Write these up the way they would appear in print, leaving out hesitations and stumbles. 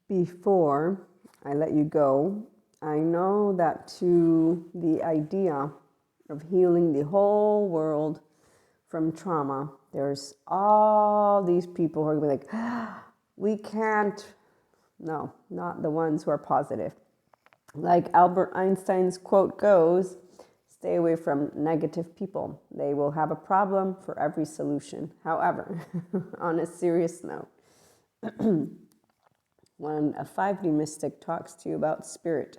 Before I let you go, I know that to the idea of healing the whole world from trauma, there's all these people who are going to be like, we can't. No, not the ones who are positive. Like Albert Einstein's quote goes, stay away from negative people. They will have a problem for every solution. However, on a serious note, when a 5D mystic talks to you about spirit,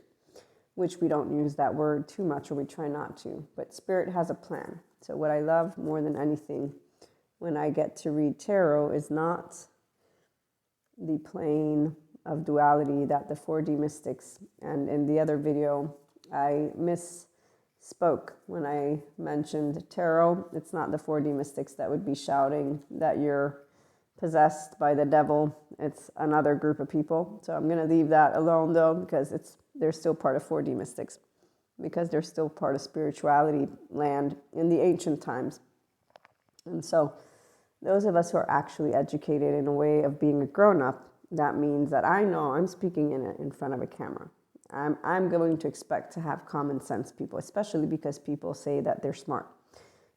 which we don't use that word too much, or we try not to, but spirit has a plan. So what I love more than anything when I get to read tarot is not the plane of duality that the 4D mystics, and in the other video I misspoke when I mentioned tarot. It's not the 4D mystics that would be shouting that you're possessed by the devil. It's another group of people. So I'm going to leave that alone though, because they're still part of 4D mystics, because they're still part of spirituality land in the ancient times. And so those of us who are actually educated in a way of being a grown-up, that means that I know I'm speaking in front of a camera. I'm going to expect to have common sense people, especially because people say that they're smart.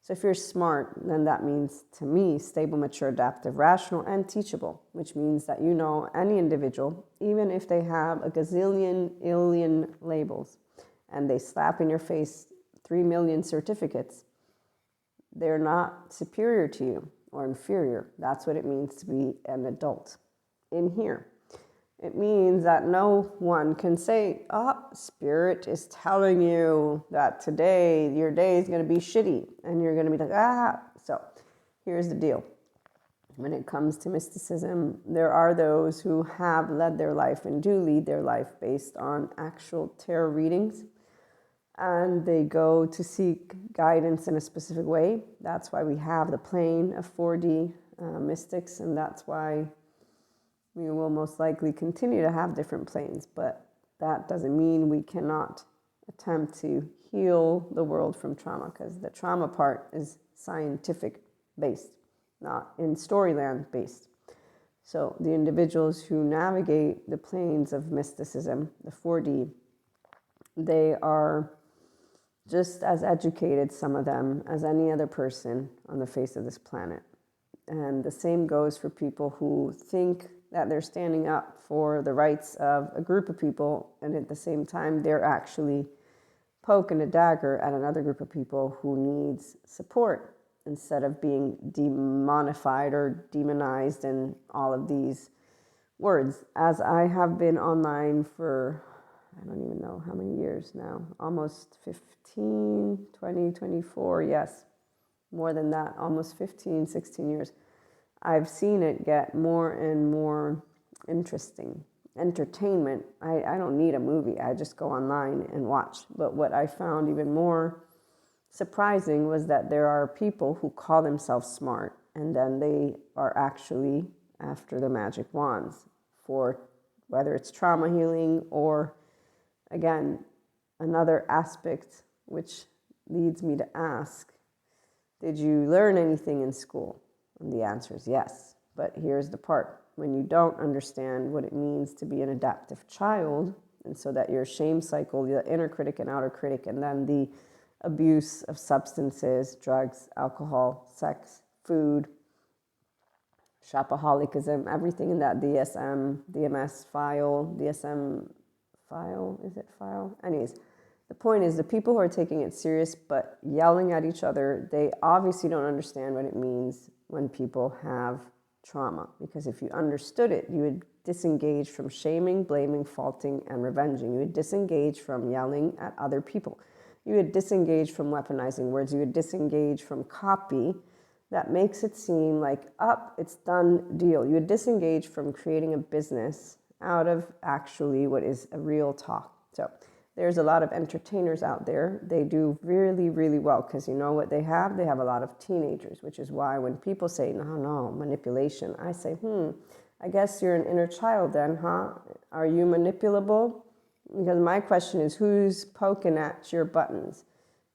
So if you're smart, then that means, to me, stable, mature, adaptive, rational, and teachable, which means that you know any individual, even if they have a gazillion, alien labels, and they slap in your face 3 million certificates, they're not superior to you or inferior. That's what it means to be an adult in here. It means that no one can say, spirit is telling you that today your day is going to be shitty, and you're going to be like, So here's the deal. When it comes to mysticism, there are those who have led their life and do lead their life based on actual tarot readings, and they go to seek guidance in a specific way. That's why we have the plane of 4D mystics, and that's why we will most likely continue to have different planes, but that doesn't mean we cannot attempt to heal the world from trauma, because the trauma part is scientific based, not in storyland based. So the individuals who navigate the planes of mysticism, the 4D, they are just as educated, some of them, as any other person on the face of this planet. And the same goes for people who think that they're standing up for the rights of a group of people, and at the same time they're actually poking a dagger at another group of people who needs support, instead of being demonified or demonized and all of these words. As I have been online for, I don't even know how many years now, almost 15, 20, 24, yes, more than that, almost 15, 16 years. I've seen it get more and more interesting. Entertainment, I don't need a movie. I just go online and watch. But what I found even more surprising was that there are people who call themselves smart, and then they are actually after the magic wands for whether it's trauma healing or, again, another aspect, which leads me to ask, did you learn anything in school? And the answer is yes. But here's the part. When you don't understand what it means to be an adaptive child, and so that your shame cycle, the inner critic and outer critic, and then the abuse of substances, drugs, alcohol, sex, food, shopaholicism, everything in that DMS file, DSM file, is it file? Anyways, the point is the people who are taking it serious but yelling at each other, they obviously don't understand what it means when people have trauma. Because if you understood it, you would disengage from shaming, blaming, faulting, and revenging. You would disengage from yelling at other people. You would disengage from weaponizing words. You would disengage from copy that makes it seem like, it's done deal. You would disengage from creating a business out of actually what is a real talk. So there's a lot of entertainers out there. They do really, really well, because you know what they have? They have a lot of teenagers, which is why when people say, no, manipulation, I say, I guess you're an inner child then, huh? Are you manipulable? Because my question is, who's poking at your buttons?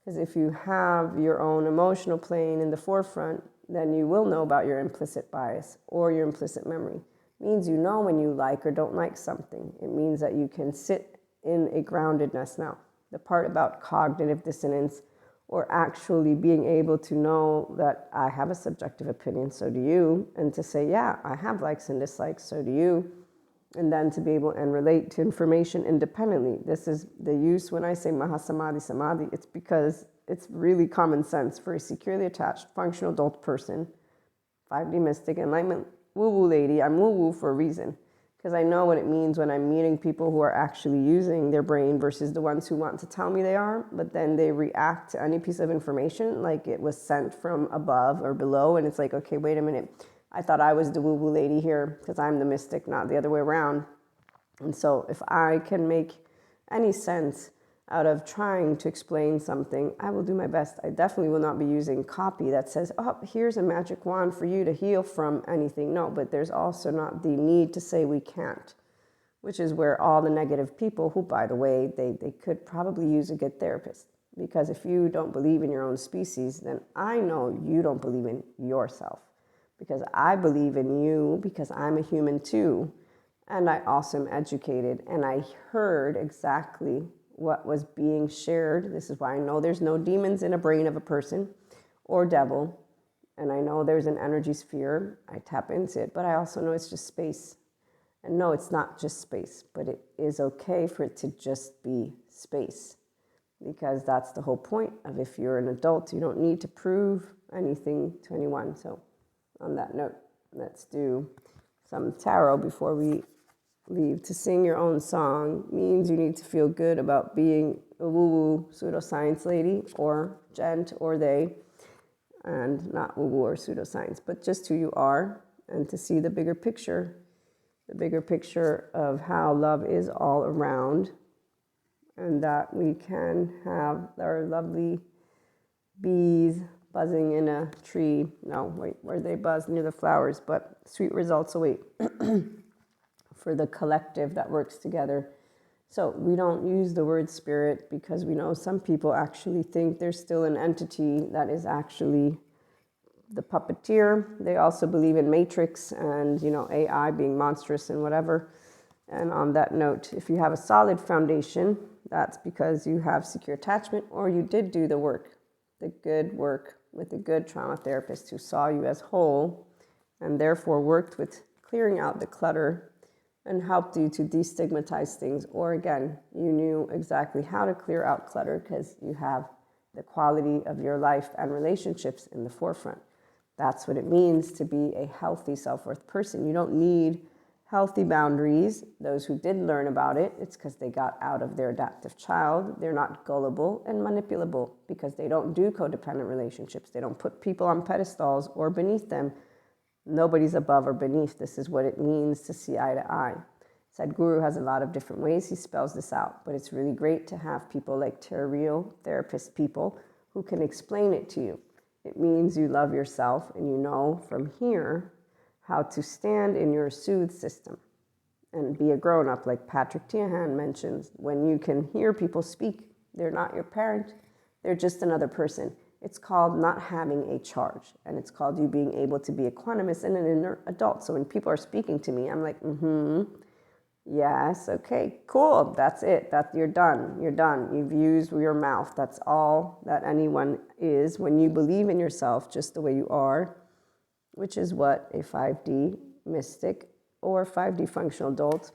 Because if you have your own emotional plane in the forefront, then you will know about your implicit bias or your implicit memory. It means you know when you like or don't like something. It means that you can sit in a groundedness. Now, the part about cognitive dissonance, or actually being able to know that I have a subjective opinion, so do you, and to say, yeah, I have likes and dislikes, so do you, and then to be able and relate to information independently. This is the use when I say Mahasamadhi Samadhi, it's because it's really common sense for a securely attached, functional adult person, 5D mystic, enlightenment, woo-woo lady. I'm woo-woo for a reason, because I know what it means when I'm meeting people who are actually using their brain versus the ones who want to tell me they are, but then they react to any piece of information like it was sent from above or below, and it's like, okay, wait a minute. I thought I was the woo-woo lady here because I'm the mystic, not the other way around. And so if I can make any sense out of trying to explain something, I will do my best. I definitely will not be using copy that says, oh, here's a magic wand for you to heal from anything. No, but there's also not the need to say we can't, which is where all the negative people, who, by the way, they could probably use a good therapist. Because if you don't believe in your own species, then I know you don't believe in yourself. Because I believe in you, because I'm a human too. And I also am educated, and I heard exactly what was being shared. This is why I know there's no demons in a brain of a person or devil. And I know there's an energy sphere. I tap into it, but I also know it's just space. And no, it's not just space, but it is okay for it to just be space. Because that's the whole point of, if you're an adult, you don't need to prove anything to anyone. So on that note, let's do some tarot before we leave. To sing your own song means you need to feel good about being a woo-woo pseudoscience lady or gent or they, and not woo-woo or pseudoscience, but just who you are, and to see the bigger picture of how love is all around, and that we can have our lovely bees buzzing in a tree. No, wait, where they buzz near the flowers, but sweet results await for the collective that works together. So we don't use the word spirit because we know some people actually think there's still an entity that is actually the puppeteer. They also believe in Matrix and, AI being monstrous and whatever. And on that note, if you have a solid foundation, that's because you have secure attachment, or you did do the work, the good work with a good trauma therapist who saw you as whole and therefore worked with clearing out the clutter and helped you to destigmatize things. Or again, you knew exactly how to clear out clutter because you have the quality of your life and relationships in the forefront. That's what it means to be a healthy self-worth person. You don't need healthy boundaries. Those who did learn about it, it's because they got out of their adaptive child. They're not gullible and manipulable because they don't do codependent relationships. They don't put people on pedestals or beneath them. Nobody's above or beneath. This is what it means to see eye to eye. Sadhguru has a lot of different ways he spells this out, but it's really great to have people like Terreal therapist people who can explain it to you. It means you love yourself and you know from here how to stand in your soothe system and be a grown-up, like Patrick Tiahan mentions. When you can hear people speak, they're not your parent, they're just another person. It's called not having a charge, and it's called you being able to be equanimous and an inner adult. So when people are speaking to me, I'm like, yes, okay, cool, that's it. You're done. You've used your mouth. That's all that anyone is when you believe in yourself just the way you are, which is what a 5D mystic or 5D functional adult,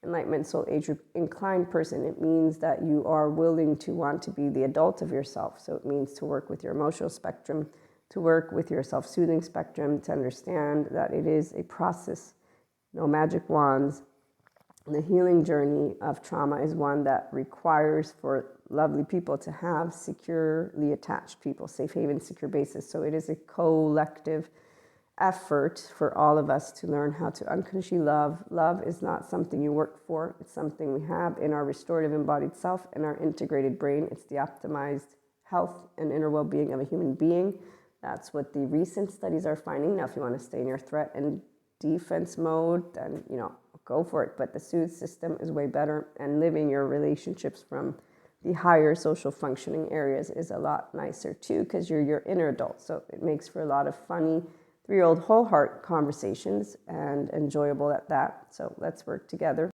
Enlightenment soul age group inclined person. It means that you are willing to want to be the adult of yourself. So it means to work with your emotional spectrum, to work with your self-soothing spectrum, to understand that it is a process, no magic wands. The healing journey of trauma is one that requires for lovely people to have securely attached people, safe haven, secure bases. So it is a collective effort for all of us to learn how to unconditionally love. Love is not something you work for. It's something we have in our restorative embodied self and our integrated brain. It's the optimized health and inner well-being of a human being. That's what the recent studies are finding. Now, if you want to stay in your threat and defense mode, then, go for it. But the soothe system is way better, and living your relationships from the higher social functioning areas is a lot nicer too, because you're your inner adult. So it makes for a lot of funny 3-year-old whole heart conversations and enjoyable at that. So let's work together.